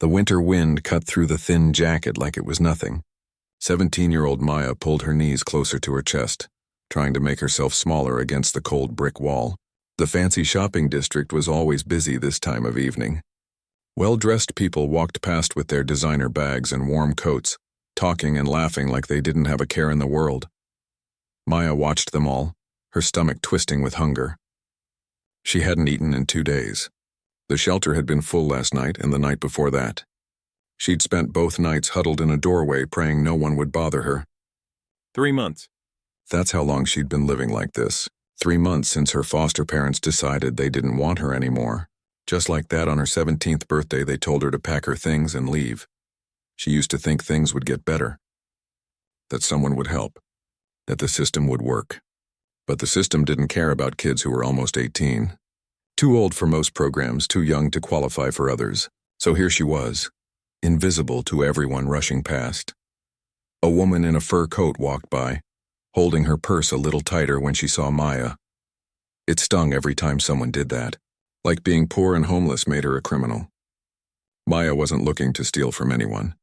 The winter wind cut through the thin jacket like it was nothing. 17-year-old Maya pulled her knees closer to her chest, trying to make herself smaller against the cold brick wall. The fancy shopping district was always busy this time of evening. Well-dressed people walked past with their designer bags and warm coats, talking and laughing like they didn't have a care in the world. Maya watched them all, her stomach twisting with hunger. She hadn't eaten in 2 days. The shelter had been full last night and the night before that. She'd spent both nights huddled in a doorway praying no one would bother her. 3 months. That's how long she'd been living like this. 3 months since her foster parents decided they didn't want her anymore. Just like that, on her 17th birthday, they told her to pack her things and leave. She used to think things would get better, that someone would help, that the system would work. But the system didn't care about kids who were almost 18. Too old for most programs, too young to qualify for others. So here she was, invisible to everyone rushing past. A woman in a fur coat walked by, holding her purse a little tighter when she saw Maya. It stung every time someone did that, like being poor and homeless made her a criminal. Maya wasn't looking to steal from anyone.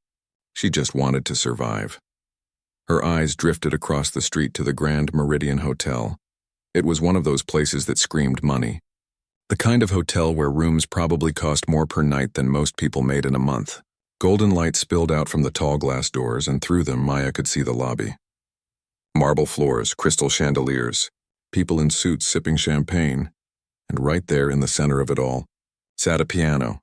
She just wanted to survive. Her eyes drifted across the street to the Grand Meridian Hotel. It was one of those places that screamed money. The kind of hotel where rooms probably cost more per night than most people made in a month. Golden light spilled out from the tall glass doors, and through them Maya could see the lobby. Marble floors, crystal chandeliers, people in suits sipping champagne, and right there in the center of it all sat a piano.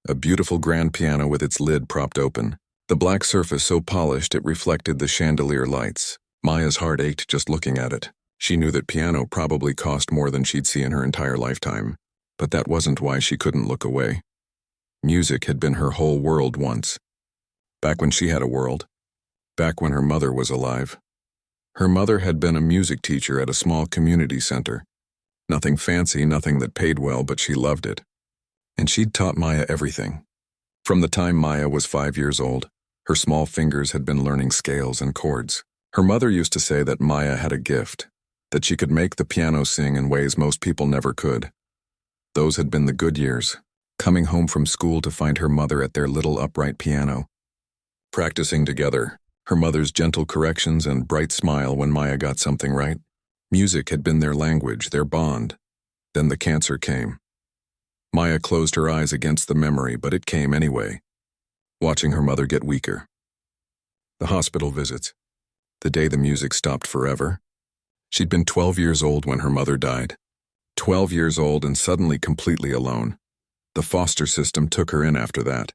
A beautiful grand piano with its lid propped open. The black surface so polished it reflected the chandelier lights. Maya's heart ached just looking at it. She knew that piano probably cost more than she'd see in her entire lifetime, but that wasn't why she couldn't look away. Music had been her whole world once. Back when she had a world. Back when her mother was alive. Her mother had been a music teacher at a small community center. Nothing fancy, nothing that paid well, but she loved it. And she'd taught Maya everything. From the time Maya was 5 years old, her small fingers had been learning scales and chords. Her mother used to say that Maya had a gift, that she could make the piano sing in ways most people never could. Those had been the good years, coming home from school to find her mother at their little upright piano. Practicing together, her mother's gentle corrections and bright smile when Maya got something right. Music had been their language, their bond. Then the cancer came. Maya closed her eyes against the memory, but it came anyway, watching her mother get weaker. The hospital visits. The day the music stopped forever. She'd been 12 years old when her mother died. 12 years old and suddenly completely alone. The foster system took her in after that.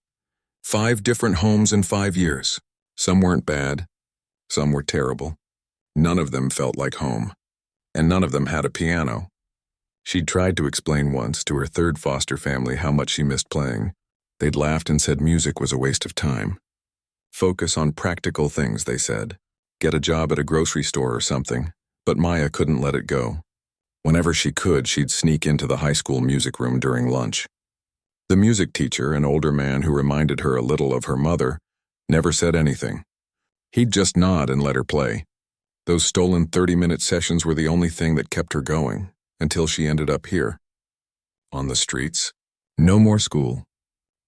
5 different homes in 5 years. Some weren't bad. Some were terrible. None of them felt like home. And none of them had a piano. She'd tried to explain once to her third foster family how much she missed playing. They'd laughed and said music was a waste of time. Focus on practical things, they said. Get a job at a grocery store or something. But Maya couldn't let it go. Whenever she could, she'd sneak into the high school music room during lunch. The music teacher, an older man who reminded her a little of her mother, never said anything. He'd just nod and let her play. Those stolen 30-minute sessions were the only thing that kept her going, until she ended up here. On the streets. No more school.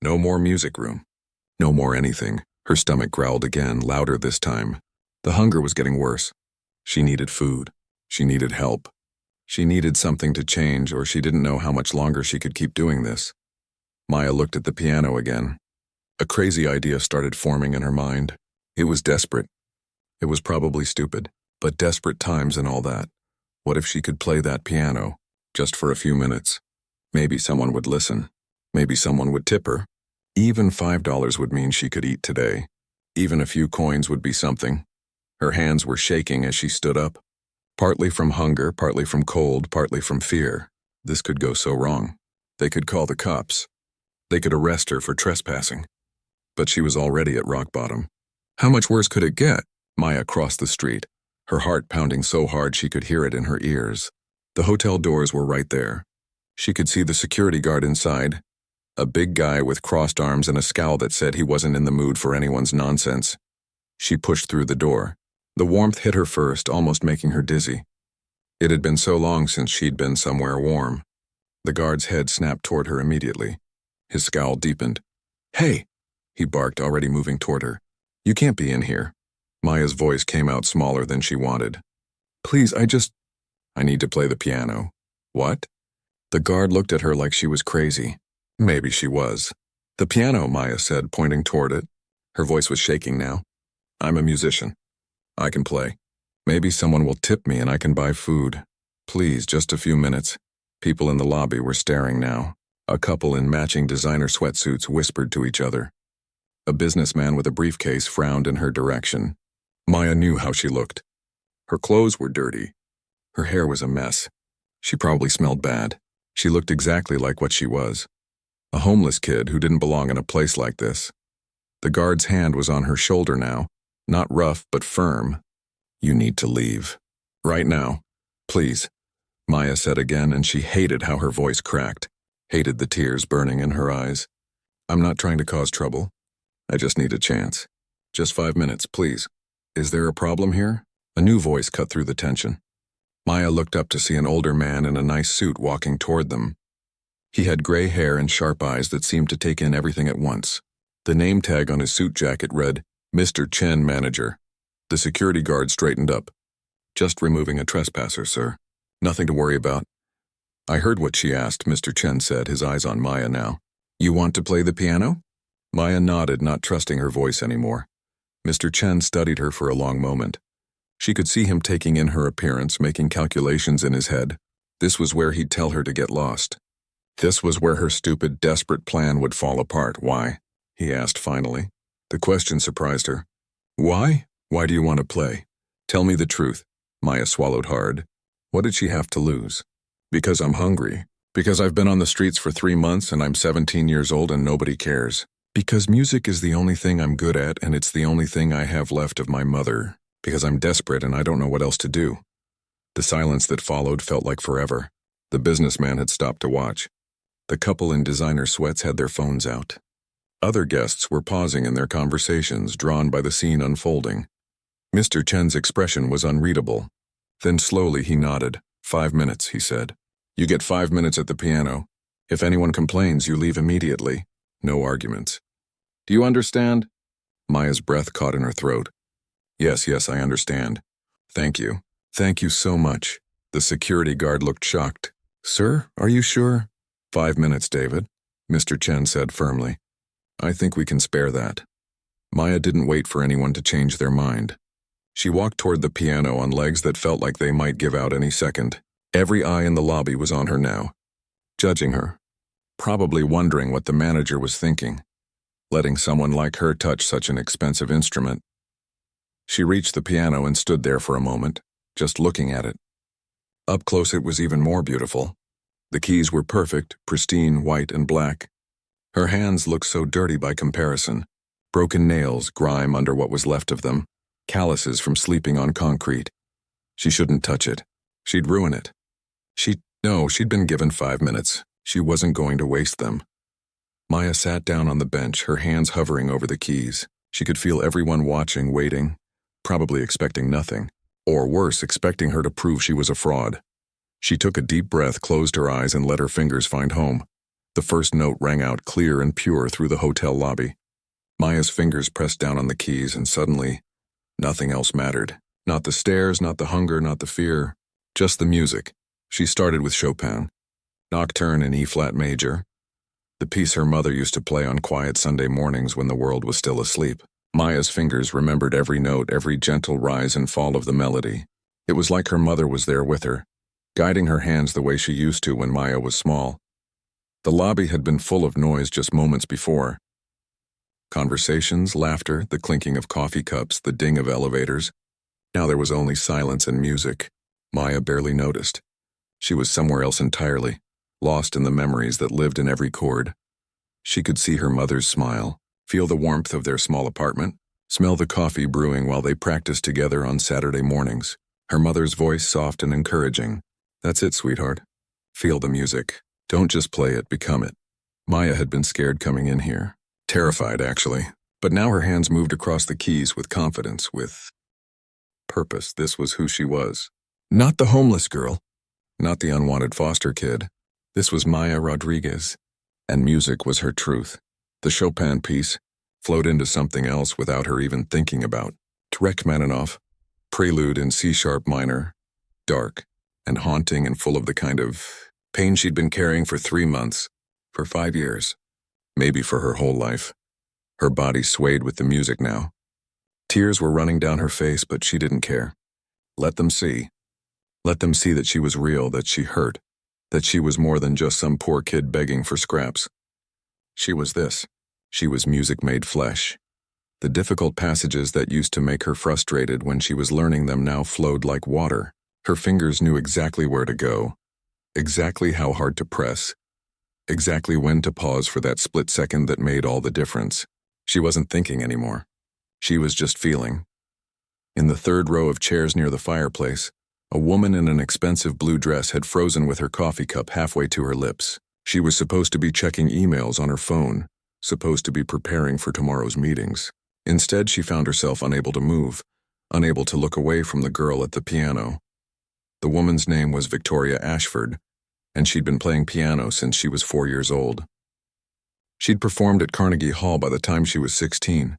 No more music room. No more anything. Her stomach growled again, louder this time. The hunger was getting worse. She needed food. She needed help. She needed something to change, or she didn't know how much longer she could keep doing this. Maya looked at the piano again. A crazy idea started forming in her mind. It was desperate. It was probably stupid, but desperate times and all that. What if she could play that piano, just for a few minutes? Maybe someone would listen. Maybe someone would tip her. Even $5 would mean she could eat today. Even a few coins would be something. Her hands were shaking as she stood up. Partly from hunger, partly from cold, partly from fear. This could go so wrong. They could call the cops. They could arrest her for trespassing. But she was already at rock bottom. How much worse could it get? Maya crossed the street, her heart pounding so hard she could hear it in her ears. The hotel doors were right there. She could see the security guard inside, a big guy with crossed arms and a scowl that said he wasn't in the mood for anyone's nonsense. She pushed through the door. The warmth hit her first, almost making her dizzy. It had been so long since she'd been somewhere warm. The guard's head snapped toward her immediately. His scowl deepened. "Hey, he barked, already moving toward her. You can't be in here. Maya's voice came out smaller than she wanted. Please, I need to play the piano. What? The guard looked at her like she was crazy. Maybe she was. The piano, Maya said, pointing toward it. Her voice was shaking now. I'm a musician. I can play. Maybe someone will tip me and I can buy food. Please, just a few minutes. People in the lobby were staring now. A couple in matching designer sweatsuits whispered to each other. A businessman with a briefcase frowned in her direction. Maya knew how she looked. Her clothes were dirty. Her hair was a mess. She probably smelled bad. She looked exactly like what she was. A homeless kid who didn't belong in a place like this. The guard's hand was on her shoulder now, not rough but firm. You need to leave. Right now. Please. Maya said again, and she hated how her voice cracked, hated the tears burning in her eyes. I'm not trying to cause trouble. I just need a chance. Just 5 minutes, please. Is there a problem here? A new voice cut through the tension. Maya looked up to see an older man in a nice suit walking toward them. He had gray hair and sharp eyes that seemed to take in everything at once. The name tag on his suit jacket read, Mr. Chen, Manager. The security guard straightened up. Just removing a trespasser, sir. Nothing to worry about. I heard what she asked, Mr. Chen said, his eyes on Maya now. You want to play the piano? Maya nodded, not trusting her voice anymore. Mr. Chen studied her for a long moment. She could see him taking in her appearance, making calculations in his head. This was where he'd tell her to get lost. This was where her stupid, desperate plan would fall apart. Why? He asked finally. The question surprised her. Why? Why do you want to play? Tell me the truth. Maya swallowed hard. What did she have to lose? Because I'm hungry. Because I've been on the streets for 3 months and I'm 17 years old and nobody cares. Because music is the only thing I'm good at and it's the only thing I have left of my mother. Because I'm desperate and I don't know what else to do. The silence that followed felt like forever. The businessman had stopped to watch. The couple in designer sweats had their phones out. Other guests were pausing in their conversations, drawn by the scene unfolding. Mr. Chen's expression was unreadable. Then slowly he nodded. 5 minutes, he said. You get 5 minutes at the piano. If anyone complains, you leave immediately. No arguments. Do you understand? Maya's breath caught in her throat. Yes, I understand. Thank you. Thank you so much. The security guard looked shocked. Sir, are you sure? 5 minutes, David, Mr. Chen said firmly. I think we can spare that. Maya didn't wait for anyone to change their mind. She walked toward the piano on legs that felt like they might give out any second. Every eye in the lobby was on her now, judging her, probably wondering what the manager was thinking, letting someone like her touch such an expensive instrument. She reached the piano and stood there for a moment, just looking at it. Up close it was even more beautiful. The keys were perfect, pristine, white and black. Her hands looked so dirty by comparison. Broken nails, grime under what was left of them, calluses from sleeping on concrete. She shouldn't touch it. She'd ruin it. She'd been given 5 minutes. She wasn't going to waste them. Maya sat down on the bench, her hands hovering over the keys. She could feel everyone watching, waiting, probably expecting nothing, or worse, expecting her to prove she was a fraud. She took a deep breath, closed her eyes, and let her fingers find home. The first note rang out clear and pure through the hotel lobby. Maya's fingers pressed down on the keys, and suddenly, nothing else mattered. Not the stairs, not the hunger, not the fear, just the music. She started with Chopin, Nocturne in E-flat major, the piece her mother used to play on quiet Sunday mornings when the world was still asleep. Maya's fingers remembered every note, every gentle rise and fall of the melody. It was like her mother was there with her, guiding her hands the way she used to when Maya was small. The lobby had been full of noise just moments before. Conversations, laughter, the clinking of coffee cups, the ding of elevators. Now there was only silence and music. Maya barely noticed. She was somewhere else entirely, lost in the memories that lived in every chord. She could see her mother's smile, feel the warmth of their small apartment, smell the coffee brewing while they practiced together on Saturday mornings. Her mother's voice soft and encouraging. That's it, sweetheart. Feel the music. Don't just play it, become it. Maya had been scared coming in here. Terrified, actually. But now her hands moved across the keys with confidence, with purpose. This was who she was. Not the homeless girl. Not the unwanted foster kid. This was Maya Rodriguez. And music was her truth. The Chopin piece, flowed into something else without her even thinking about. Rachmaninoff, Prelude in C-sharp minor, dark and haunting and full of the kind of pain she'd been carrying for 3 months, for 5 years, maybe for her whole life. Her body swayed with the music now. Tears were running down her face, but she didn't care. Let them see. Let them see that she was real, that she hurt, that she was more than just some poor kid begging for scraps. She was this. She was music made flesh. The difficult passages that used to make her frustrated when she was learning them now flowed like water. Her fingers knew exactly where to go, exactly how hard to press, exactly when to pause for that split second that made all the difference. She wasn't thinking anymore. She was just feeling. In the third row of chairs near the fireplace, a woman in an expensive blue dress had frozen with her coffee cup halfway to her lips. She was supposed to be checking emails on her phone, supposed to be preparing for tomorrow's meetings. Instead, she found herself unable to move, unable to look away from the girl at the piano. The woman's name was Victoria Ashford, and she'd been playing piano since she was 4 years old. She'd performed at Carnegie Hall by the time she was 16.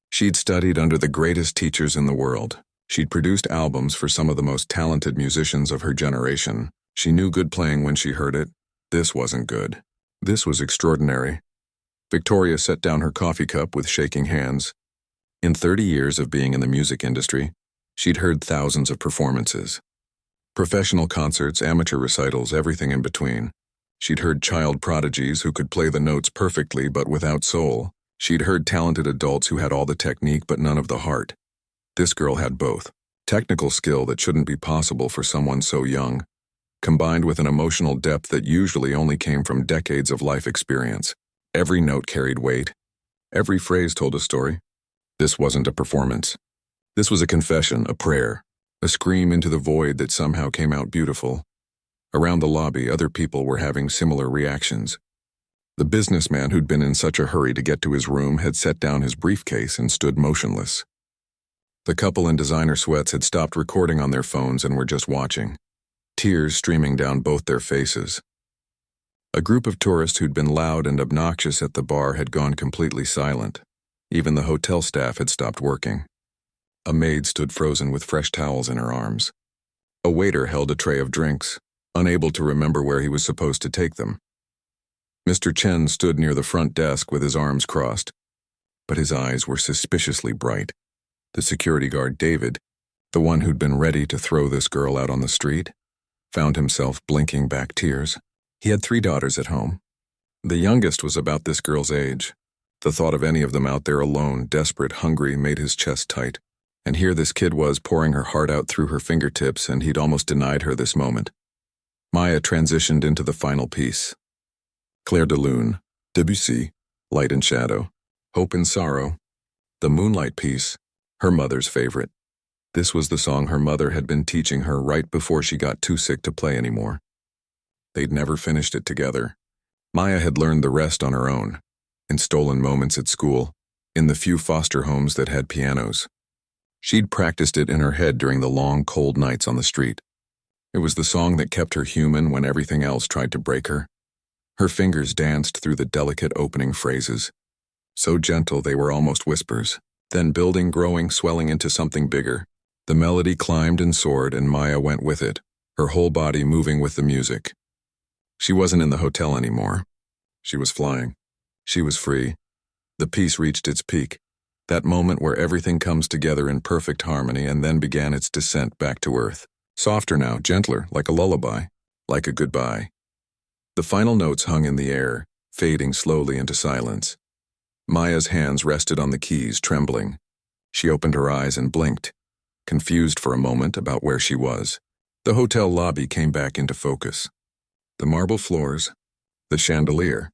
She'd studied under the greatest teachers in the world. She'd produced albums for some of the most talented musicians of her generation. She knew good playing when she heard it. This wasn't good. This was extraordinary. Victoria set down her coffee cup with shaking hands. In 30 years of being in the music industry, she'd heard thousands of performances. Professional concerts, amateur recitals, everything in between. She'd heard child prodigies who could play the notes perfectly but without soul. She'd heard talented adults who had all the technique but none of the heart. This girl had both. Technical skill that shouldn't be possible for someone so young, combined with an emotional depth that usually only came from decades of life experience. Every note carried weight. Every phrase told a story. This wasn't a performance. This was a confession, a prayer, a scream into the void that somehow came out beautiful. Around the lobby, other people were having similar reactions. The businessman who'd been in such a hurry to get to his room had set down his briefcase and stood motionless. The couple in designer sweats had stopped recording on their phones and were just watching, tears streaming down both their faces. A group of tourists who'd been loud and obnoxious at the bar had gone completely silent. Even the hotel staff had stopped working. A maid stood frozen with fresh towels in her arms. A waiter held a tray of drinks, unable to remember where he was supposed to take them. Mr. Chen stood near the front desk with his arms crossed, but his eyes were suspiciously bright. The security guard, David, the one who'd been ready to throw this girl out on the street, found himself blinking back tears. He had 3 daughters at home. The youngest was about this girl's age. The thought of any of them out there alone, desperate, hungry, made his chest tight. And here this kid was pouring her heart out through her fingertips, and he'd almost denied her this moment. Maya transitioned into the final piece. Clair de Lune, Debussy, Light and Shadow, Hope and Sorrow, the Moonlight piece, her mother's favorite. This was the song her mother had been teaching her right before she got too sick to play anymore. They'd never finished it together. Maya had learned the rest on her own, in stolen moments at school, in the few foster homes that had pianos. She'd practiced it in her head during the long, cold nights on the street. It was the song that kept her human when everything else tried to break her. Her fingers danced through the delicate opening phrases, so gentle they were almost whispers, then building, growing, swelling into something bigger. The melody climbed and soared, and Maya went with it, her whole body moving with the music. She wasn't in the hotel anymore. She was flying. She was free. The piece reached its peak, that moment where everything comes together in perfect harmony, and then began its descent back to earth. Softer now, gentler, like a lullaby, like a goodbye. The final notes hung in the air, fading slowly into silence. Maya's hands rested on the keys, trembling. She opened her eyes and blinked, confused for a moment about where she was. The hotel lobby came back into focus. The marble floors, the chandelier,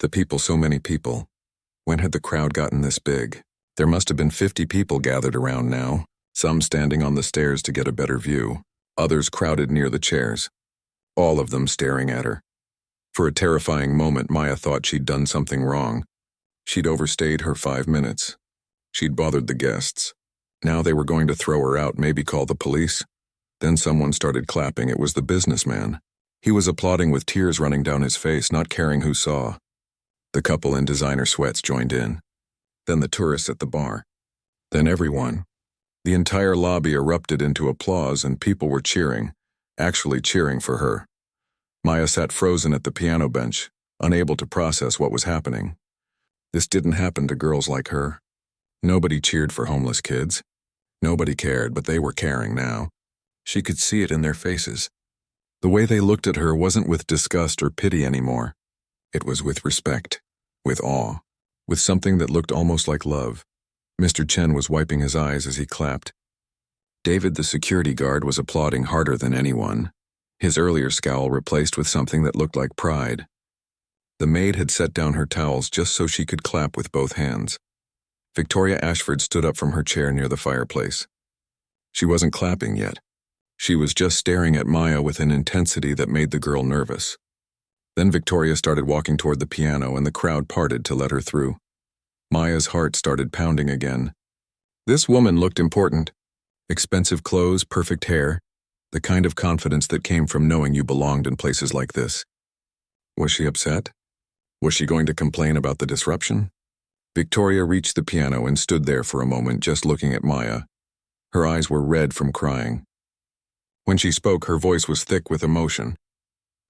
the people, so many people. When had the crowd gotten this big? There must have been 50 people gathered around now, some standing on the stairs to get a better view, others crowded near the chairs, all of them staring at her. For a terrifying moment, Maya thought she'd done something wrong. She'd overstayed her 5 minutes. She'd bothered the guests. Now they were going to throw her out, maybe call the police. Then someone started clapping. It was the businessman. He was applauding with tears running down his face, not caring who saw. The couple in designer sweats joined in. then the tourists at the bar. Then everyone. The entire lobby erupted into applause and people were cheering, actually cheering for her. Maya sat frozen at the piano bench, unable to process what was happening. This didn't happen to girls like her. Nobody cheered for homeless kids. Nobody cared, but they were caring now. She could see it in their faces. The way they looked at her wasn't with disgust or pity anymore. It was with respect, with awe, with something that looked almost like love. Mr. Chen was wiping his eyes as he clapped. David, the security guard, was applauding harder than anyone, his earlier scowl replaced with something that looked like pride. The maid had set down her towels just so she could clap with both hands. Victoria Ashford stood up from her chair near the fireplace. She wasn't clapping yet. She was just staring at Maya with an intensity that made the girl nervous. Then Victoria started walking toward the piano and the crowd parted to let her through. Maya's heart started pounding again. This woman looked important. Expensive clothes, perfect hair, the kind of confidence that came from knowing you belonged in places like this. Was she upset? Was she going to complain about the disruption? Victoria reached the piano and stood there for a moment just looking at Maya. Her eyes were red from crying. When she spoke, her voice was thick with emotion.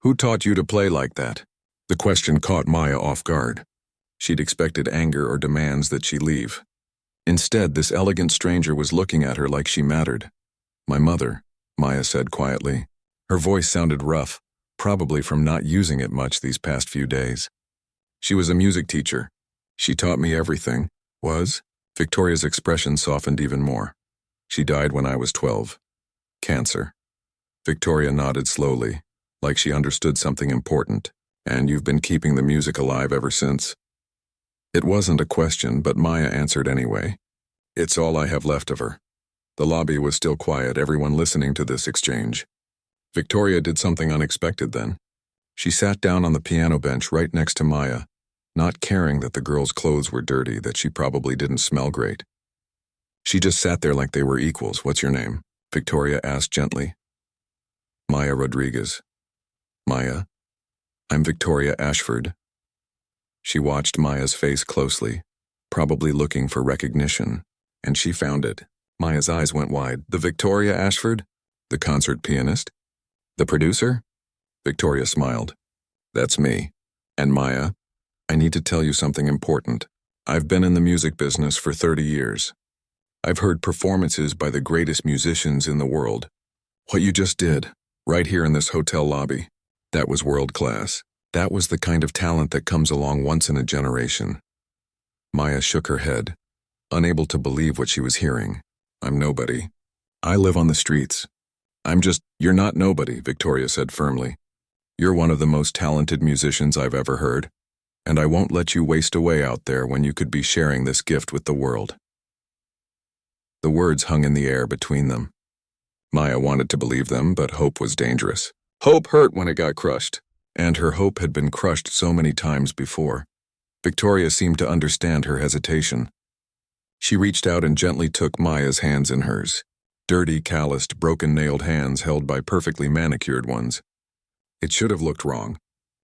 Who taught you to play like that? The question caught Maya off guard. She'd expected anger or demands that she leave. Instead, this elegant stranger was looking at her like she mattered. My mother, Maya said quietly. Her voice sounded rough, probably from not using it much these past few days. She was a music teacher. She taught me everything. Was? Victoria's expression softened even more. She died when I was 12. Cancer. Victoria nodded slowly, like she understood something important. And you've been keeping the music alive ever since. It wasn't a question, but Maya answered anyway. It's all I have left of her. The lobby was still quiet, everyone listening to this exchange. Victoria did something unexpected then. She sat down on the piano bench right next to Maya, not caring that the girl's clothes were dirty, that she probably didn't smell great. She just sat there like they were equals. What's your name? Victoria asked gently. Maya Rodriguez. Maya, I'm Victoria Ashford. She watched Maya's face closely, probably looking for recognition, and she found it. Maya's eyes went wide. The Victoria Ashford? The concert pianist? The producer? Victoria smiled. That's me. And Maya, I need to tell you something important. I've been in the music business for 30 years. I've heard performances by the greatest musicians in the world. What you just did, right here in this hotel lobby, that was world class. That was the kind of talent that comes along once in a generation. Maya shook her head, unable to believe what she was hearing. I'm nobody. I live on the streets. You're not nobody, Victoria said firmly. You're one of the most talented musicians I've ever heard, and I won't let you waste away out there when you could be sharing this gift with the world. The words hung in the air between them. Maya wanted to believe them, but hope was dangerous. Hope hurt when it got crushed. And her hope had been crushed so many times before. Victoria seemed to understand her hesitation. She reached out and gently took Maya's hands in hers. Dirty, calloused, broken-nailed hands held by perfectly manicured ones. It should have looked wrong.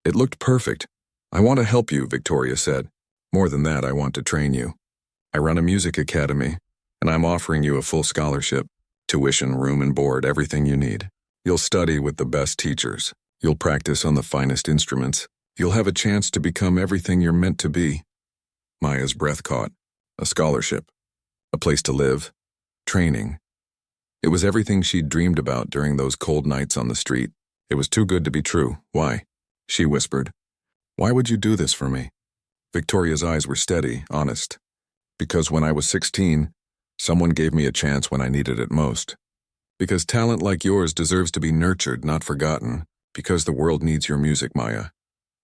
It looked perfect. I want to help you, Victoria said. More than that, I want to train you. I run a music academy, and I'm offering you a full scholarship. Tuition, room and board, everything you need. You'll study with the best teachers. You'll practice on the finest instruments. You'll have a chance to become everything you're meant to be. Maya's breath caught. A scholarship. A place to live. Training. It was everything she'd dreamed about during those cold nights on the street. It was too good to be true. Why? She whispered. Why would you do this for me? Victoria's eyes were steady, honest. Because when I was 16, someone gave me a chance when I needed it most. Because talent like yours deserves to be nurtured, not forgotten. Because the world needs your music, Maya.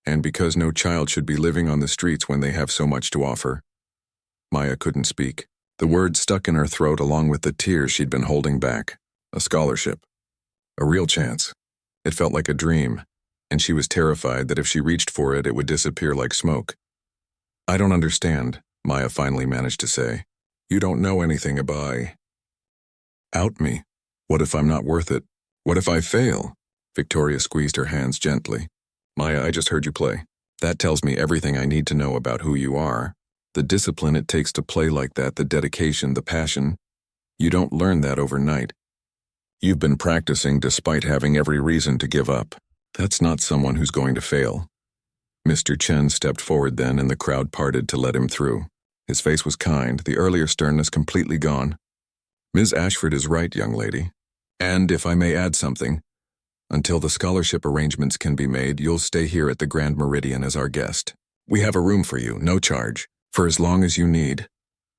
And because no child should be living on the streets when they have so much to offer. Maya couldn't speak. The words stuck in her throat along with the tears she'd been holding back. A scholarship. A real chance. It felt like a dream, and she was terrified that if she reached for it, it would disappear like smoke. I don't understand, Maya finally managed to say. You don't know anything about. Out me. What if I'm not worth it? What if I fail? Victoria squeezed her hands gently. Maya, I just heard you play. That tells me everything I need to know about who you are. The discipline it takes to play like that, the dedication, the passion. You don't learn that overnight. You've been practicing despite having every reason to give up. That's not someone who's going to fail. Mr. Chen stepped forward then, and the crowd parted to let him through. His face was kind, the earlier sternness completely gone. Ms. Ashford is right, young lady. And if I may add something, until the scholarship arrangements can be made, you'll stay here at the Grand Meridian as our guest. We have a room for you, no charge, for as long as you need.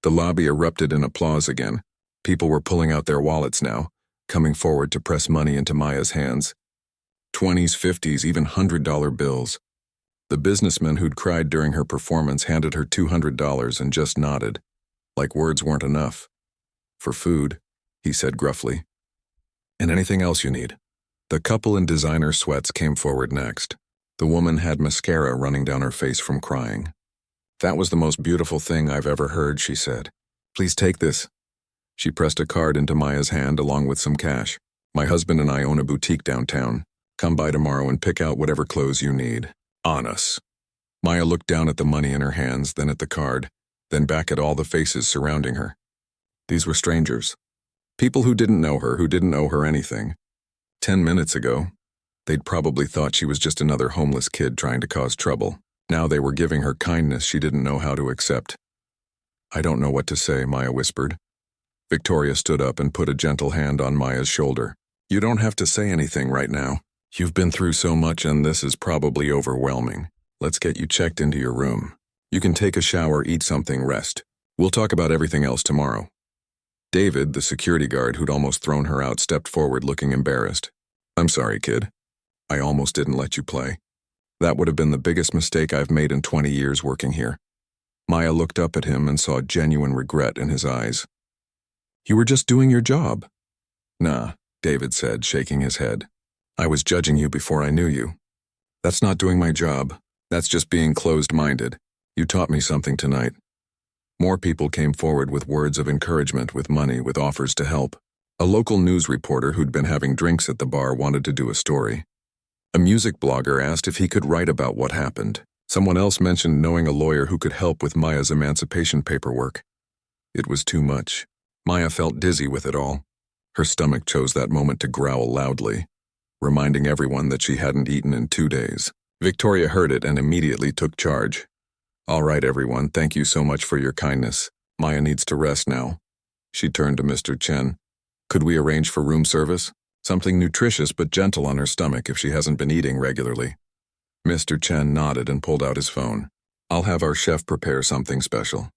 The lobby erupted in applause again. People were pulling out their wallets now, coming forward to press money into Maya's hands. 20s, 50s, even $100 bills. The businessman who'd cried during her performance handed her $200 and just nodded, like words weren't enough. For food, he said gruffly. And anything else you need. The couple in designer sweats came forward next. The woman had mascara running down her face from crying. That was the most beautiful thing I've ever heard, she said. Please take this. She pressed a card into Maya's hand along with some cash. My husband and I own a boutique downtown. Come by tomorrow and pick out whatever clothes you need. On us. Maya looked down at the money in her hands, then at the card, then back at all the faces surrounding her. These were strangers. People who didn't know her, who didn't owe her anything. 10 minutes ago, they'd probably thought she was just another homeless kid trying to cause trouble. Now they were giving her kindness she didn't know how to accept. I don't know what to say, Maya whispered. Victoria stood up and put a gentle hand on Maya's shoulder. You don't have to say anything right now. You've been through so much and this is probably overwhelming. Let's get you checked into your room. You can take a shower, eat something, rest. We'll talk about everything else tomorrow. David, the security guard who'd almost thrown her out, stepped forward looking embarrassed. I'm sorry, kid. I almost didn't let you play. That would have been the biggest mistake I've made in 20 years working here. Maya looked up at him and saw genuine regret in his eyes. You were just doing your job. Nah, David said, shaking his head. I was judging you before I knew you. That's not doing my job. That's just being closed-minded. You taught me something tonight. More people came forward with words of encouragement, with money, with offers to help. A local news reporter who'd been having drinks at the bar wanted to do a story. A music blogger asked if he could write about what happened. Someone else mentioned knowing a lawyer who could help with Maya's emancipation paperwork. It was too much. Maya felt dizzy with it all. Her stomach chose that moment to growl loudly, reminding everyone that she hadn't eaten in 2 days. Victoria heard it and immediately took charge. All right, everyone, thank you so much for your kindness. Maya needs to rest now. She turned to Mr. Chen. Could we arrange for room service? Something nutritious but gentle on her stomach if she hasn't been eating regularly. Mr. Chen nodded and pulled out his phone. I'll have our chef prepare something special.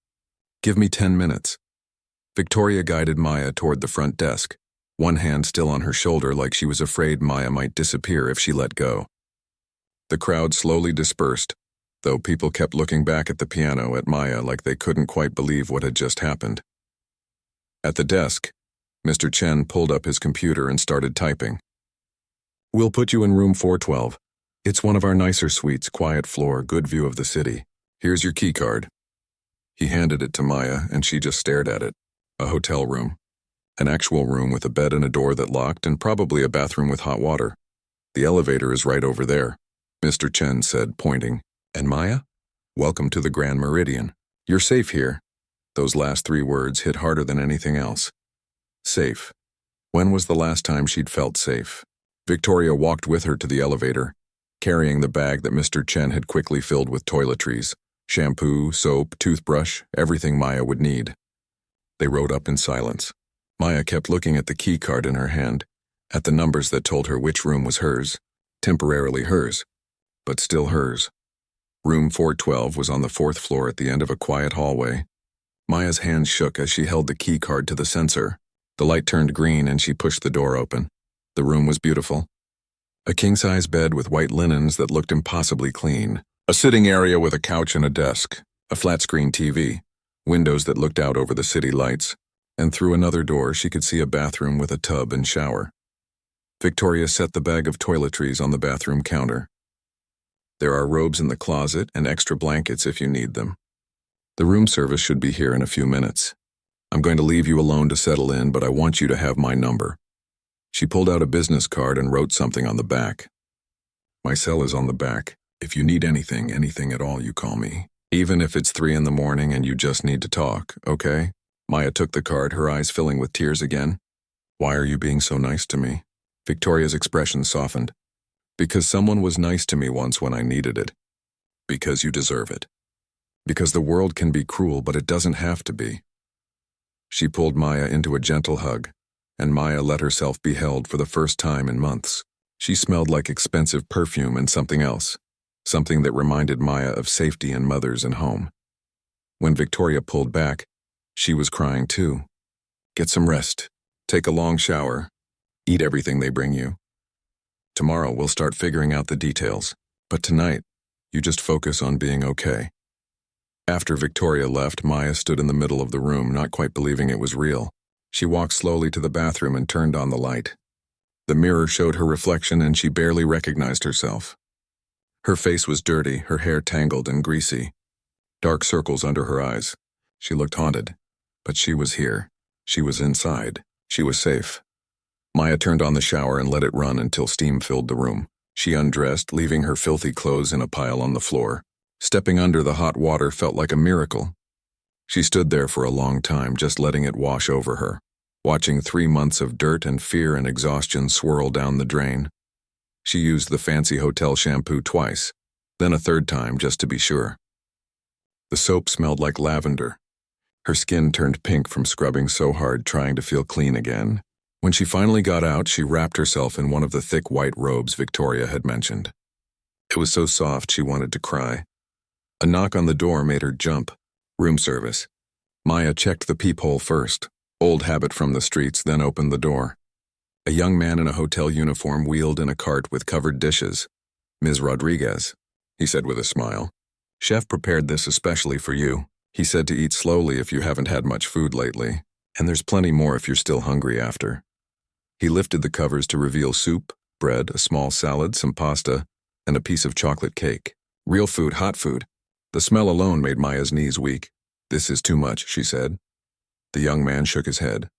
Give me 10 minutes. Victoria guided Maya toward the front desk, one hand still on her shoulder like she was afraid Maya might disappear if she let go. The crowd slowly dispersed, though people kept looking back at the piano at Maya like they couldn't quite believe what had just happened. At the desk, Mr. Chen pulled up his computer and started typing. We'll put you in room 412. It's one of our nicer suites, quiet floor, good view of the city. Here's your key card. He handed it to Maya, and she just stared at it. A hotel room. An actual room with a bed and a door that locked, and probably a bathroom with hot water. The elevator is right over there, Mr. Chen said, pointing. And Maya? Welcome to the Grand Meridian. You're safe here. Those last 3 words hit harder than anything else. Safe. When was the last time she'd felt safe? Victoria walked with her to the elevator, carrying the bag that Mr. Chen had quickly filled with toiletries, shampoo, soap, toothbrush, everything Maya would need. They rode up in silence. Maya kept looking at the key card in her hand, at the numbers that told her which room was hers, temporarily hers, but still hers. Room 412 was on the 4th floor at the end of a quiet hallway. Maya's hands shook as she held the key card to the sensor. The light turned green and she pushed the door open. The room was beautiful. A king-size bed with white linens that looked impossibly clean. A sitting area with a couch and a desk. A flat-screen TV. Windows that looked out over the city lights. And through another door she could see a bathroom with a tub and shower. Victoria set the bag of toiletries on the bathroom counter. There are robes in the closet and extra blankets if you need them. The room service should be here in a few minutes. I'm going to leave you alone to settle in, but I want you to have my number. She pulled out a business card and wrote something on the back. My cell is on the back. If you need anything at all, you call me. Even if it's 3 in the morning and you just need to talk, okay? Maya took the card, her eyes filling with tears again. Why are you being so nice to me? Victoria's expression softened. Because someone was nice to me once when I needed it. Because you deserve it. Because the world can be cruel, but it doesn't have to be. She pulled Maya into a gentle hug, and Maya let herself be held for the first time in months. She smelled like expensive perfume and something else, something that reminded Maya of safety and mothers and home. When Victoria pulled back, she was crying too. Get some rest, take a long shower, eat everything they bring you. Tomorrow we'll start figuring out the details, but tonight, you just focus on being okay. After Victoria left, Maya stood in the middle of the room, not quite believing it was real. She walked slowly to the bathroom and turned on the light. The mirror showed her reflection and she barely recognized herself. Her face was dirty, her hair tangled and greasy. Dark circles under her eyes. She looked haunted. But she was here. She was inside. She was safe. Maya turned on the shower and let it run until steam filled the room. She undressed, leaving her filthy clothes in a pile on the floor. Stepping under the hot water felt like a miracle. She stood there for a long time, just letting it wash over her, watching 3 months of dirt and fear and exhaustion swirl down the drain. She used the fancy hotel shampoo twice, then a third time just to be sure. The soap smelled like lavender. Her skin turned pink from scrubbing so hard trying to feel clean again. When she finally got out, she wrapped herself in one of the thick white robes Victoria had mentioned. It was so soft she wanted to cry. A knock on the door made her jump. Room service. Maya checked the peephole first, old habit from the streets, then opened the door. A young man in a hotel uniform wheeled in a cart with covered dishes. Ms. Rodriguez, he said with a smile. Chef prepared this especially for you. He said to eat slowly if you haven't had much food lately, and there's plenty more if you're still hungry after. He lifted the covers to reveal soup, bread, a small salad, some pasta, and a piece of chocolate cake. Real food, hot food. The smell alone made Maya's knees weak. This is too much, she said. The young man shook his head.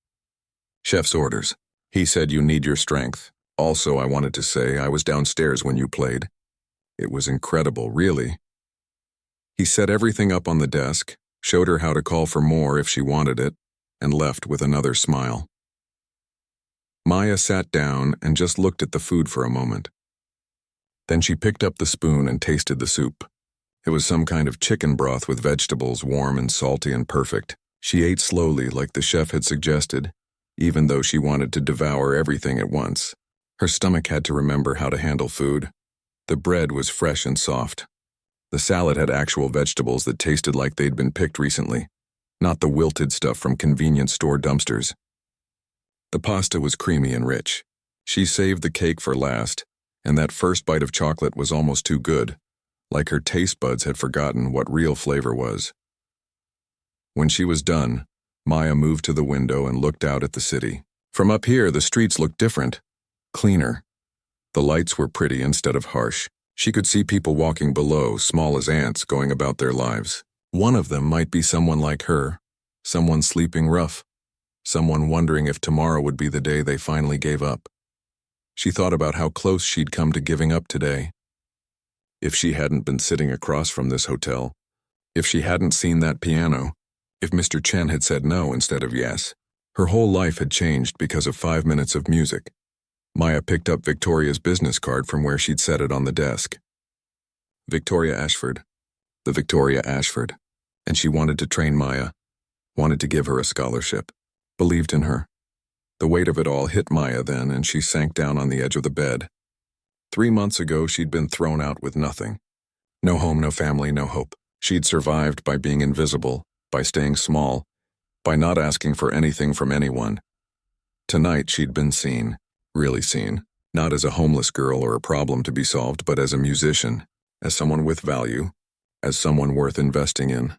Chef's orders. He said you need your strength. Also, I wanted to say I was downstairs when you played. It was incredible, really. He set everything up on the desk, showed her how to call for more if she wanted it, and left with another smile. Maya sat down and just looked at the food for a moment. Then she picked up the spoon and tasted the soup. It was some kind of chicken broth with vegetables, warm and salty and perfect. She ate slowly like the chef had suggested, even though she wanted to devour everything at once. Her stomach had to remember how to handle food. The bread was fresh and soft. The salad had actual vegetables that tasted like they'd been picked recently, not the wilted stuff from convenience store dumpsters. The pasta was creamy and rich. She saved the cake for last, and that first bite of chocolate was almost too good, like her taste buds had forgotten what real flavor was. When she was done, Maya moved to the window and looked out at the city. From up here, the streets looked different, cleaner. The lights were pretty instead of harsh. She could see people walking below, small as ants, going about their lives. One of them might be someone like her, someone sleeping rough, someone wondering if tomorrow would be the day they finally gave up. She thought about how close she'd come to giving up today. If she hadn't been sitting across from this hotel, if she hadn't seen that piano, if Mr. Chen had said no instead of yes, her whole life had changed because of 5 minutes of music. Maya picked up Victoria's business card from where she'd set it on the desk. Victoria Ashford. The Victoria Ashford. And she wanted to train Maya, wanted to give her a scholarship, believed in her. The weight of it all hit Maya then, and she sank down on the edge of the bed. 3 months ago, she'd been thrown out with nothing. No home, no family, no hope. She'd survived by being invisible, by staying small, by not asking for anything from anyone. Tonight, she'd been seen, really seen, not as a homeless girl or a problem to be solved, but as a musician, as someone with value, as someone worth investing in.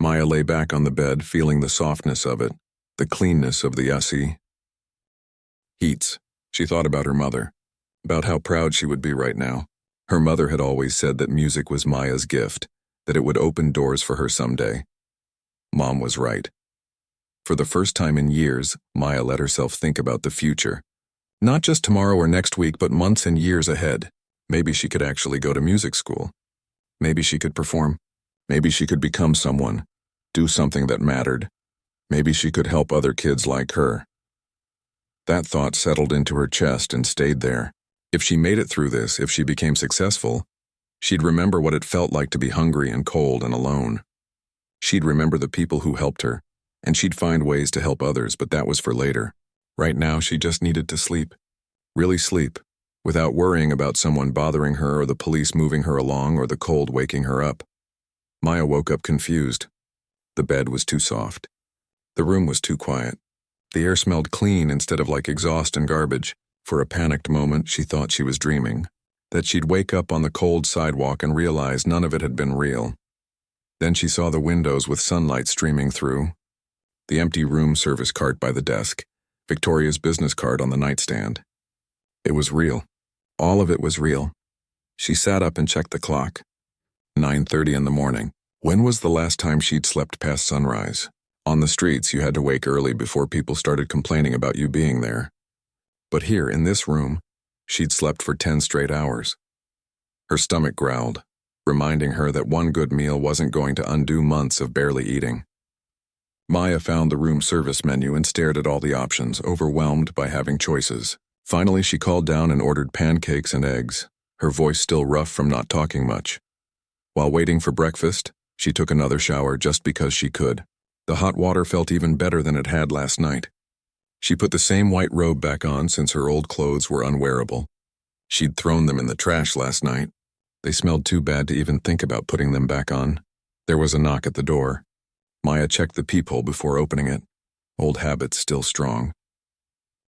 Maya lay back on the bed, feeling the softness of it, the cleanness of the AC. Heats. She thought about her mother, about how proud she would be right now. Her mother had always said that music was Maya's gift, that it would open doors for her someday. Mom was right. For the first time in years, Maya let herself think about the future. Not just tomorrow or next week, but months and years ahead. Maybe she could actually go to music school. Maybe she could perform. Maybe she could become someone, do something that mattered. Maybe she could help other kids like her. That thought settled into her chest and stayed there. If she made it through this, if she became successful, she'd remember what it felt like to be hungry and cold and alone. She'd remember the people who helped her, and she'd find ways to help others, but that was for later. Right now, she just needed to sleep. Really sleep, without worrying about someone bothering her or the police moving her along or the cold waking her up. Maya woke up confused. The bed was too soft. The room was too quiet. The air smelled clean instead of like exhaust and garbage. For a panicked moment, she thought she was dreaming, that she'd wake up on the cold sidewalk and realize none of it had been real. Then she saw the windows with sunlight streaming through, the empty room service cart by the desk, Victoria's business card on the nightstand. It was real. All of it was real. She sat up and checked the clock. 9:30 in the morning. When was the last time she'd slept past sunrise? On the streets, you had to wake early before people started complaining about you being there. But here, in this room, she'd slept for 10 straight hours. Her stomach growled, reminding her that one good meal wasn't going to undo months of barely eating. Maya found the room service menu and stared at all the options, overwhelmed by having choices. Finally, she called down and ordered pancakes and eggs, her voice still rough from not talking much. While waiting for breakfast, she took another shower just because she could. The hot water felt even better than it had last night. She put the same white robe back on since her old clothes were unwearable. She'd thrown them in the trash last night. They smelled too bad to even think about putting them back on. There was a knock at the door. Maya checked the peephole before opening it. Old habits still strong.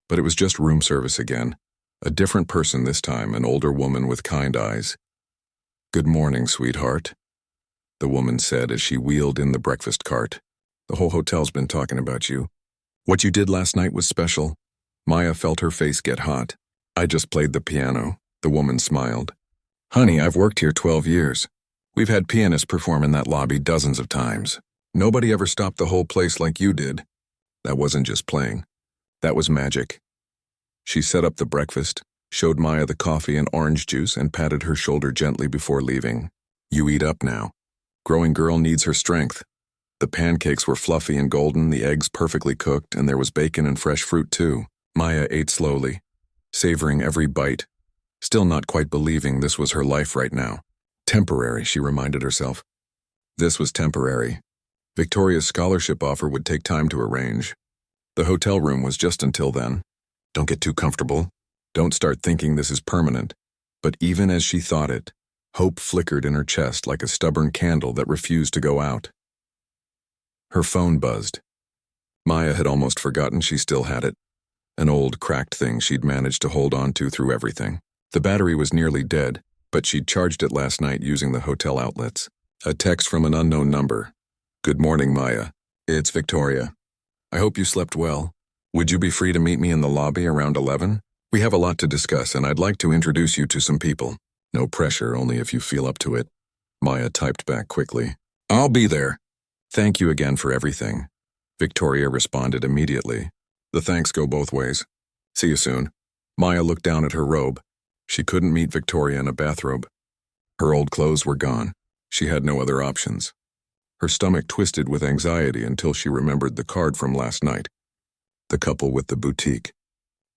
But it was just room service again. A different person this time, an older woman with kind eyes. "Good morning, sweetheart," the woman said as she wheeled in the breakfast cart. "The whole hotel's been talking about you. What you did last night was special." Maya felt her face get hot. "I just played the piano," the woman smiled. "Honey, I've worked here 12 years. We've had pianists perform in that lobby dozens of times. Nobody ever stopped the whole place like you did. That wasn't just playing. That was magic." She set up the breakfast, showed Maya the coffee and orange juice, and patted her shoulder gently before leaving. "You eat up now. Growing girl needs her strength." The pancakes were fluffy and golden, the eggs perfectly cooked, and there was bacon and fresh fruit too. Maya ate slowly, savoring every bite, still not quite believing this was her life right now. Temporary, she reminded herself. This was temporary. Victoria's scholarship offer would take time to arrange. The hotel room was just until then. Don't get too comfortable. Don't start thinking this is permanent. But even as she thought it, hope flickered in her chest like a stubborn candle that refused to go out. Her phone buzzed. Maya had almost forgotten she still had it. An old, cracked thing she'd managed to hold on to through everything. The battery was nearly dead, but she'd charged it last night using the hotel outlets. A text from an unknown number. "Good morning, Maya. It's Victoria. I hope you slept well. Would you be free to meet me in the lobby around 11? We have a lot to discuss, and I'd like to introduce you to some people. No pressure, only if you feel up to it." Maya typed back quickly. "I'll be there." "Thank you again for everything." Victoria responded immediately. "The thanks go both ways. See you soon." Maya looked down at her robe. She couldn't meet Victoria in a bathrobe. Her old clothes were gone. She had no other options. Her stomach twisted with anxiety until she remembered the card from last night. The couple with the boutique.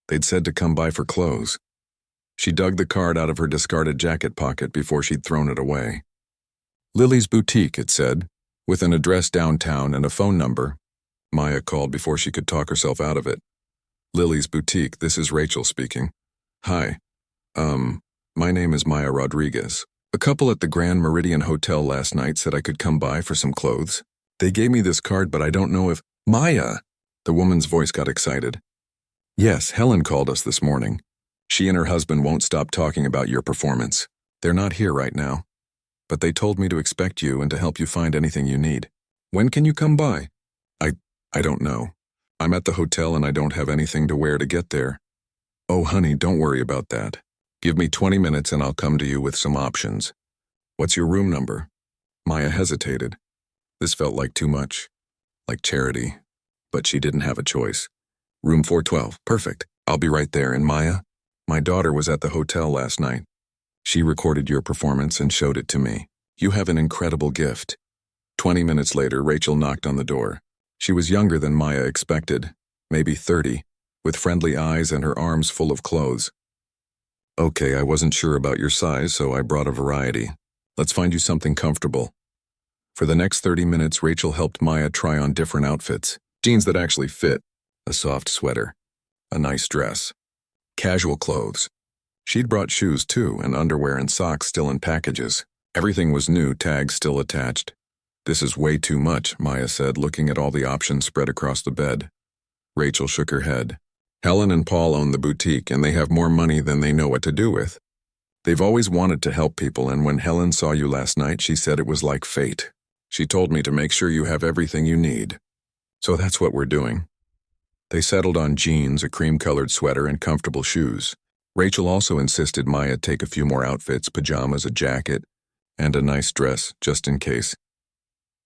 They'd said to come by for clothes. She dug the card out of her discarded jacket pocket before she'd thrown it away. Lily's Boutique, it said, with an address downtown and a phone number. Maya called before she could talk herself out of it. "Lily's Boutique, this is Rachel speaking. Hi. My name is Maya Rodriguez. A couple at the Grand Meridian Hotel last night said I could come by for some clothes. They gave me this card, but I don't know if—" "Maya!" The woman's voice got excited. "Yes, Helen called us this morning. She and her husband won't stop talking about your performance. They're not here right now. But they told me to expect you and to help you find anything you need. When can you come by?" I don't know. I'm at the hotel and I don't have anything to wear to get there." "Oh, honey, don't worry about that. Give me 20 minutes and I'll come to you with some options. What's your room number?" Maya hesitated. This felt like too much. Like charity. But she didn't have a choice. "Room 412. Perfect. I'll be right there. And Maya, my daughter was at the hotel last night. She recorded your performance and showed it to me. You have an incredible gift. 20 minutes later, Rachel knocked on the door. She was younger than Maya expected, maybe 30, with friendly eyes and her arms full of clothes. "Okay, I wasn't sure about your size, so I brought a variety. Let's find you something comfortable." For the next 30 minutes, Rachel helped Maya try on different outfits. Jeans that actually fit, a soft sweater, a nice dress, casual clothes. She'd brought shoes too, and underwear and socks still in packages. Everything was new, tags still attached. "This is way too much," Maya said, looking at all the options spread across the bed. Rachel shook her head. "Helen and Paul own the boutique, and they have more money than they know what to do with. They've always wanted to help people, and when Helen saw you last night, she said it was like fate. She told me to make sure you have everything you need. So that's what we're doing." They settled on jeans, a cream-colored sweater, and comfortable shoes. Rachel also insisted Maya take a few more outfits, pajamas, a jacket, and a nice dress, just in case.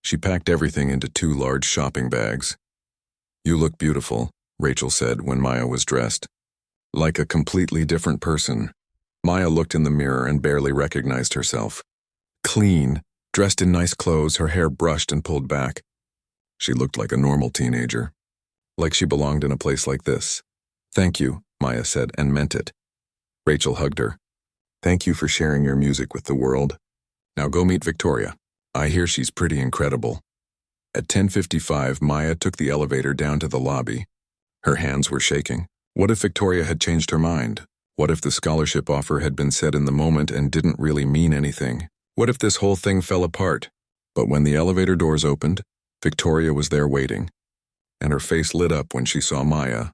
She packed everything into 2 large shopping bags. "You look beautiful," Rachel said when Maya was dressed. "Like a completely different person." Maya looked in the mirror and barely recognized herself. Clean, dressed in nice clothes, her hair brushed and pulled back. She looked like a normal teenager. Like she belonged in a place like this. "Thank you," Maya said, and meant it. Rachel hugged her. "Thank you for sharing your music with the world. Now go meet Victoria. I hear she's pretty incredible." At 10:55, Maya took the elevator down to the lobby. Her hands were shaking. What if Victoria had changed her mind? What if the scholarship offer had been said in the moment and didn't really mean anything? What if this whole thing fell apart? But when the elevator doors opened, Victoria was there waiting, and her face lit up when she saw Maya.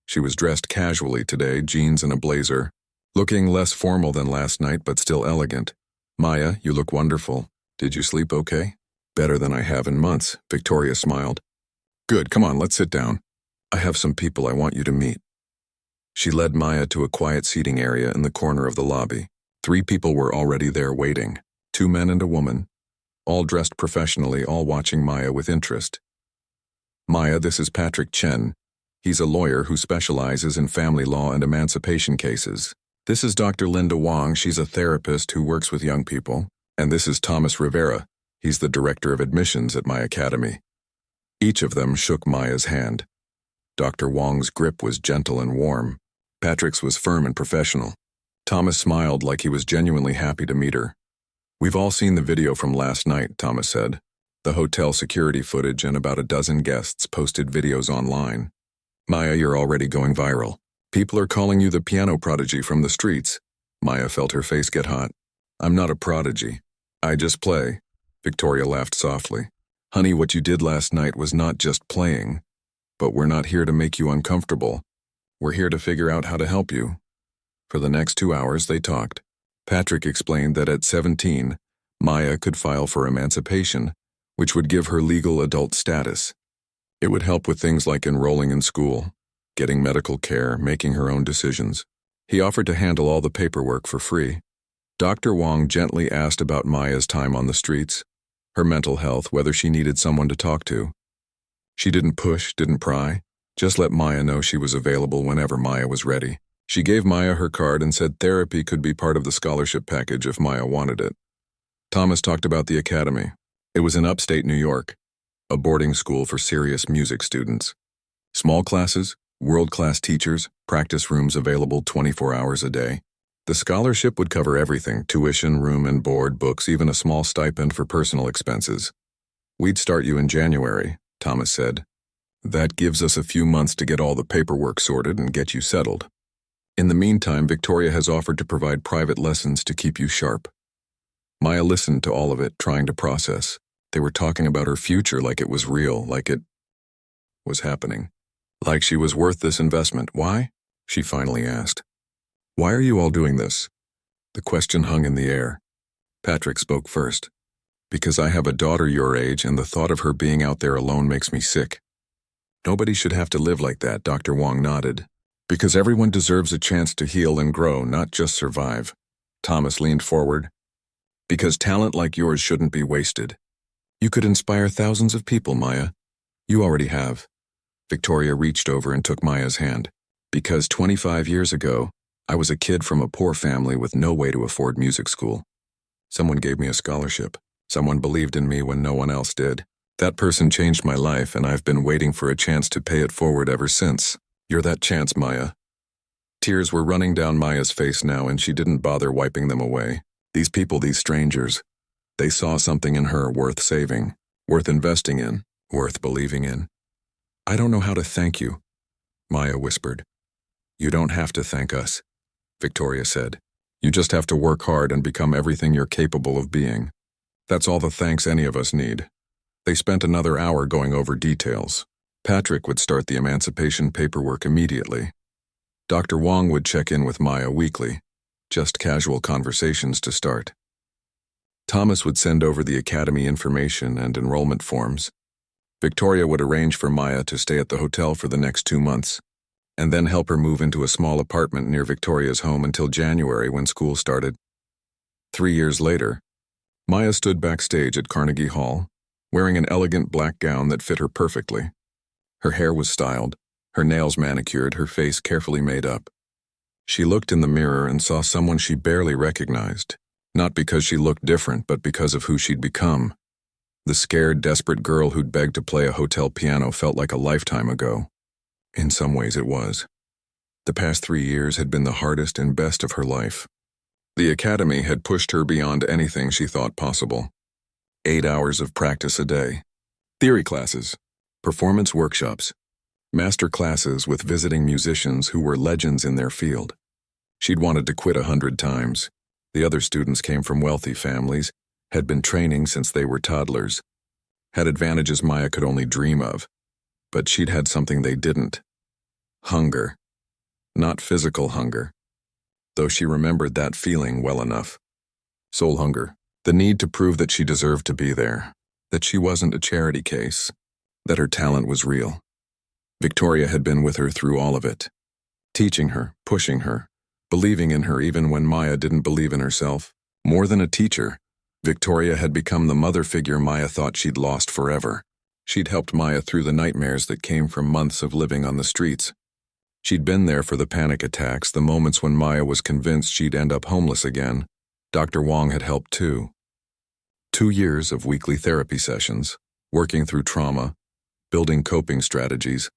She was dressed casually today, jeans and a blazer, looking less formal than last night but still elegant. "Maya, you look wonderful. Did you sleep okay?" "Better than I have in months," Victoria smiled. "Good, come on, let's sit down. I have some people I want you to meet." She led Maya to a quiet seating area in the corner of the lobby. 3 people were already there waiting, 2 men and a woman, all dressed professionally, all watching Maya with interest. "Maya, this is Patrick Chen. He's a lawyer who specializes in family law and emancipation cases. This is Dr. Linda Wong. She's a therapist who works with young people. And this is Thomas Rivera. He's the director of admissions at my academy." Each of them shook Maya's hand. Dr. Wong's grip was gentle and warm. Patrick's was firm and professional. Thomas smiled like he was genuinely happy to meet her. "We've all seen the video from last night," Thomas said. "The hotel security footage and about a dozen guests posted videos online. Maya, you're already going viral. People are calling you the piano prodigy from the streets." Maya felt her face get hot. "I'm not a prodigy. I just play." Victoria laughed softly. "Honey, what you did last night was not just playing. But we're not here to make you uncomfortable. We're here to figure out how to help you." For the next 2 hours, they talked. Patrick explained that at 17, Maya could file for emancipation, which would give her legal adult status. It would help with things like enrolling in school, getting medical care, making her own decisions. He offered to handle all the paperwork for free. Dr. Wong gently asked about Maya's time on the streets, her mental health, whether she needed someone to talk to. She didn't push, didn't pry, just let Maya know she was available whenever Maya was ready. She gave Maya her card and said therapy could be part of the scholarship package if Maya wanted it. Thomas talked about the academy. It was in upstate New York, a boarding school for serious music students. Small classes, world-class teachers, practice rooms available 24 hours a day. The scholarship would cover everything: tuition, room and board, books, even a small stipend for personal expenses. "We'd start you in January," Thomas said. "That gives us a few months to get all the paperwork sorted and get you settled. In the meantime, Victoria has offered to provide private lessons to keep you sharp." Maya listened to all of it, trying to process. They were talking about her future like it was real, like it was happening. Like she was worth this investment. "Why?" she finally asked. "Why are you all doing this?" The question hung in the air. Patrick spoke first. "Because I have a daughter your age, and the thought of her being out there alone makes me sick." "Nobody should have to live like that," Dr. Wong nodded. "Because everyone deserves a chance to heal and grow, not just survive." Thomas leaned forward. "Because talent like yours shouldn't be wasted. You could inspire thousands of people, Maya. You already have." Victoria reached over and took Maya's hand. "Because 25 years ago, I was a kid from a poor family with no way to afford music school. Someone gave me a scholarship. Someone believed in me when no one else did. That person changed my life, and I've been waiting for a chance to pay it forward ever since. You're that chance, Maya." Tears were running down Maya's face now, and she didn't bother wiping them away. These people, these strangers, they saw something in her worth saving, worth investing in, worth believing in. "I don't know how to thank you," Maya whispered. "You don't have to thank us," Victoria said. "You just have to work hard and become everything you're capable of being. That's all the thanks any of us need." They spent another hour going over details. Patrick would start the emancipation paperwork immediately. Dr. Wong would check in with Maya weekly, just casual conversations to start. Thomas would send over the academy information and enrollment forms. Victoria would arrange for Maya to stay at the hotel for the next 2 months, and then help her move into a small apartment near Victoria's home until January when school started. 3 years later, Maya stood backstage at Carnegie Hall, wearing an elegant black gown that fit her perfectly. Her hair was styled, her nails manicured, her face carefully made up. She looked in the mirror and saw someone she barely recognized, not because she looked different, but because of who she'd become. The scared, desperate girl who'd begged to play a hotel piano felt like a lifetime ago. In some ways it was. The past 3 years had been the hardest and best of her life. The academy had pushed her beyond anything she thought possible. 8 hours of practice a day. Theory classes, performance workshops, master classes with visiting musicians who were legends in their field. She'd wanted to quit 100 times. The other students came from wealthy families, had been training since they were toddlers, had advantages Maya could only dream of. But she'd had something they didn't. Hunger. Not physical hunger, though she remembered that feeling well enough. Soul hunger. The need to prove that she deserved to be there, that she wasn't a charity case, that her talent was real. Victoria had been with her through all of it, teaching her, pushing her, believing in her even when Maya didn't believe in herself. More than a teacher, Victoria had become the mother figure Maya thought she'd lost forever. She'd helped Maya through the nightmares that came from months of living on the streets. She'd been there for the panic attacks, the moments when Maya was convinced she'd end up homeless again. Dr. Wong had helped too. 2 years of weekly therapy sessions, working through trauma, building coping strategies,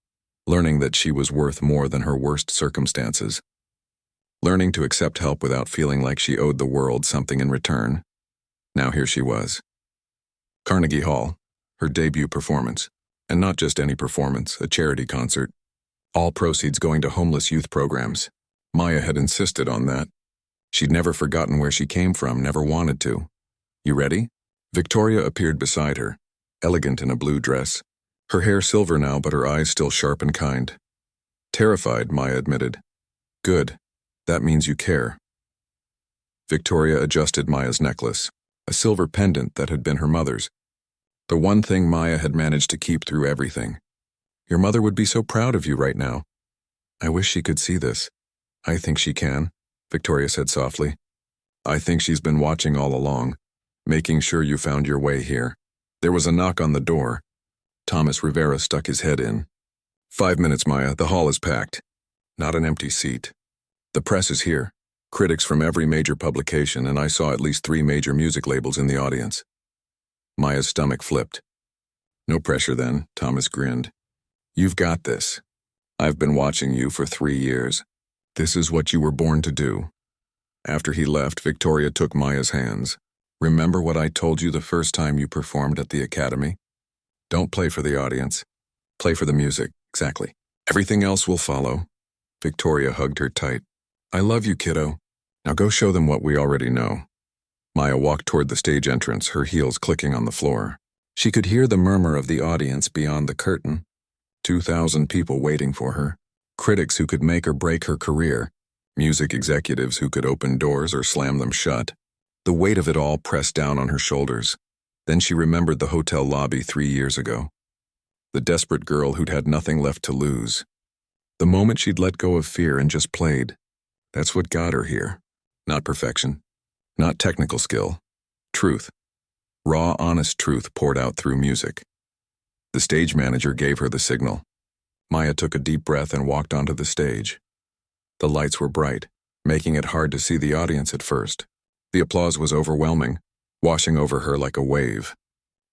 learning that she was worth more than her worst circumstances. Learning to accept help without feeling like she owed the world something in return. Now here she was. Carnegie Hall, her debut performance. And not just any performance, a charity concert. All proceeds going to homeless youth programs. Maya had insisted on that. She'd never forgotten where she came from, never wanted to. "You ready?" Victoria appeared beside her, elegant in a blue dress. Her hair silver now, but her eyes still sharp and kind. Terrified, Maya admitted. "Good. That means you care." Victoria adjusted Maya's necklace, a silver pendant that had been her mother's. The one thing Maya had managed to keep through everything. "Your mother would be so proud of you right now." "I wish she could see this." "I think she can," Victoria said softly. "I think she's been watching all along, making sure you found your way here." There was a knock on the door. Thomas Rivera stuck his head in. "5 minutes, Maya. The hall is packed." Not an empty seat. "The press is here. Critics from every major publication, and I saw at least 3 major music labels in the audience." Maya's stomach flipped. "No pressure then," Thomas grinned. "You've got this. I've been watching you for 3 years. This is what you were born to do." After he left, Victoria took Maya's hands. "Remember what I told you the first time you performed at the academy? Don't play for the audience. Play for the music, exactly. Everything else will follow." Victoria hugged her tight. "I love you, kiddo. Now go show them what we already know." Maya walked toward the stage entrance, her heels clicking on the floor. She could hear the murmur of the audience beyond the curtain. 2,000 people waiting for her. Critics who could make or break her career. Music executives who could open doors or slam them shut. The weight of it all pressed down on her shoulders. Then she remembered the hotel lobby 3 years ago. The desperate girl who'd had nothing left to lose. The moment she'd let go of fear and just played. That's what got her here. Not perfection. Not technical skill. Truth. Raw, honest truth poured out through music. The stage manager gave her the signal. Maya took a deep breath and walked onto the stage. The lights were bright, making it hard to see the audience at first. The applause was overwhelming. washing over her like a wave.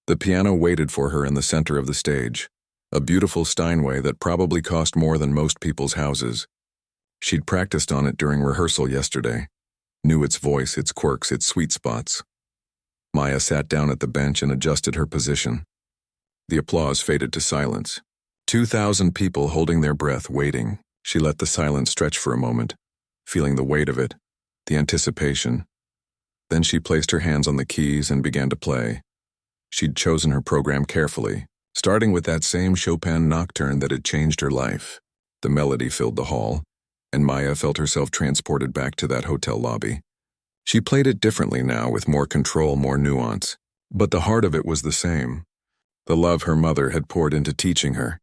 The piano waited for her in the center of the stage, a beautiful Steinway that probably cost more than most people's houses. She'd practiced on it during rehearsal yesterday, knew its voice, its quirks, its sweet spots. Maya sat down at the bench and adjusted her position. The applause faded to silence. 2,000 people holding their breath, waiting. She let the silence stretch for a moment, feeling the weight of it, the anticipation. Then she placed her hands on the keys and began to play. She'd chosen her program carefully, starting with that same Chopin nocturne that had changed her life. The melody filled the hall, and Maya felt herself transported back to that hotel lobby. She played it differently now, with more control, more nuance. But the heart of it was the same. The love her mother had poured into teaching her.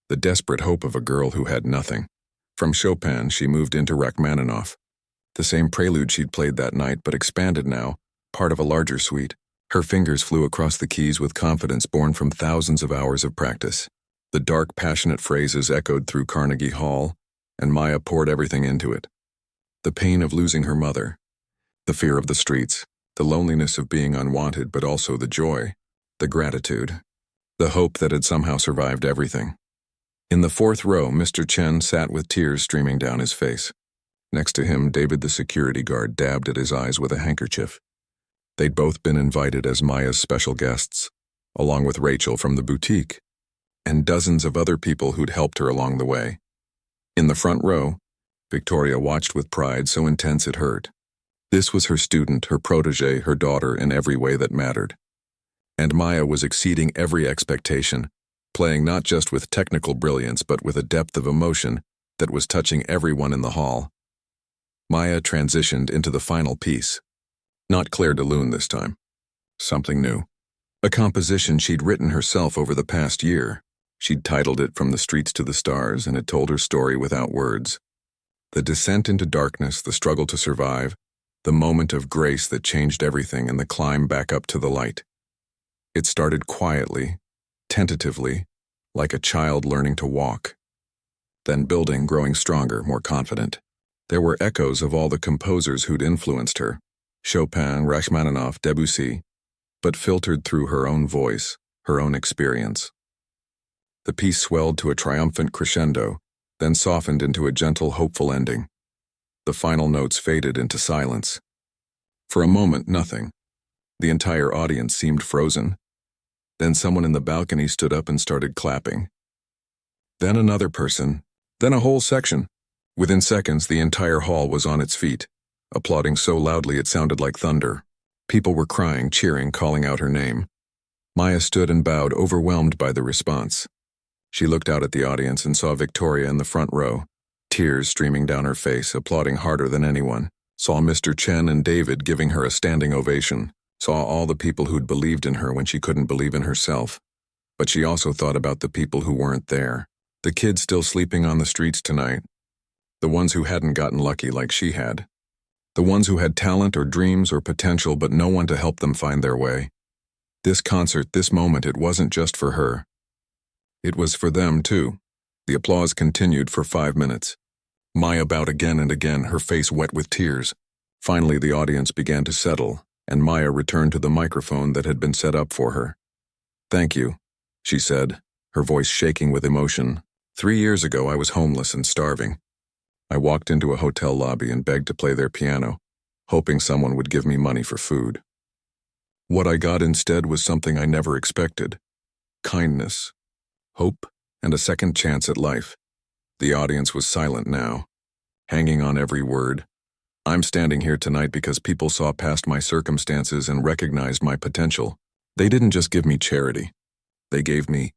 The desperate hope of a girl who had nothing. From Chopin, she moved into Rachmaninoff. The same prelude she'd played that night, but expanded now, part of a larger suite. Her fingers flew across the keys with confidence born from thousands of hours of practice. The dark, passionate phrases echoed through Carnegie Hall, and Maya poured everything into it. The pain of losing her mother, the fear of the streets, the loneliness of being unwanted, but also the joy, the gratitude, the hope that had somehow survived everything. In the fourth row, Mr. Chen sat with tears streaming down his face. Next to him, David the security guard dabbed at his eyes with a handkerchief. They'd both been invited as Maya's special guests, along with Rachel from the boutique, and dozens of other people who'd helped her along the way. In the front row, Victoria watched with pride so intense it hurt. This was her student, her protege, her daughter in every way that mattered. And Maya was exceeding every expectation, playing not just with technical brilliance but with a depth of emotion that was touching everyone in the hall. Maya transitioned into the final piece. Not Claire de Lune this time. Something new. A composition she'd written herself over the past year. She'd titled it From the Streets to the Stars, and it told her story without words. The descent into darkness, the struggle to survive, the moment of grace that changed everything, and the climb back up to the light. It started quietly, tentatively, like a child learning to walk. Then building, growing stronger, more confident. There were echoes of all the composers who'd influenced her, Chopin, Rachmaninoff, Debussy, but filtered through her own voice, her own experience. The piece swelled to a triumphant crescendo, then softened into a gentle, hopeful ending. The final notes faded into silence. For a moment, nothing. The entire audience seemed frozen. Then someone in the balcony stood up and started clapping. Then another person, then a whole section. Within seconds, the entire hall was on its feet, applauding so loudly it sounded like thunder. People were crying, cheering, calling out her name. Maya stood and bowed, overwhelmed by the response. She looked out at the audience and saw Victoria in the front row, tears streaming down her face, applauding harder than anyone. Saw Mr. Chen and David giving her a standing ovation. Saw all the people who'd believed in her when she couldn't believe in herself. But she also thought about the people who weren't there. The kids still sleeping on the streets tonight. The ones who hadn't gotten lucky like she had. The ones who had talent or dreams or potential but no one to help them find their way. This concert, this moment, it wasn't just for her. It was for them, too. The applause continued for 5 minutes. Maya bowed again and again, her face wet with tears. Finally, the audience began to settle, and Maya returned to the microphone that had been set up for her. "Thank you," she said, her voice shaking with emotion. 3 years ago, I was homeless and starving. I walked into a hotel lobby and begged to play their piano, hoping someone would give me money for food. What I got instead was something I never expected. Kindness, hope, and a second chance at life. The audience was silent now, hanging on every word. I'm standing here tonight because people saw past my circumstances and recognized my potential. They didn't just give me charity. They gave me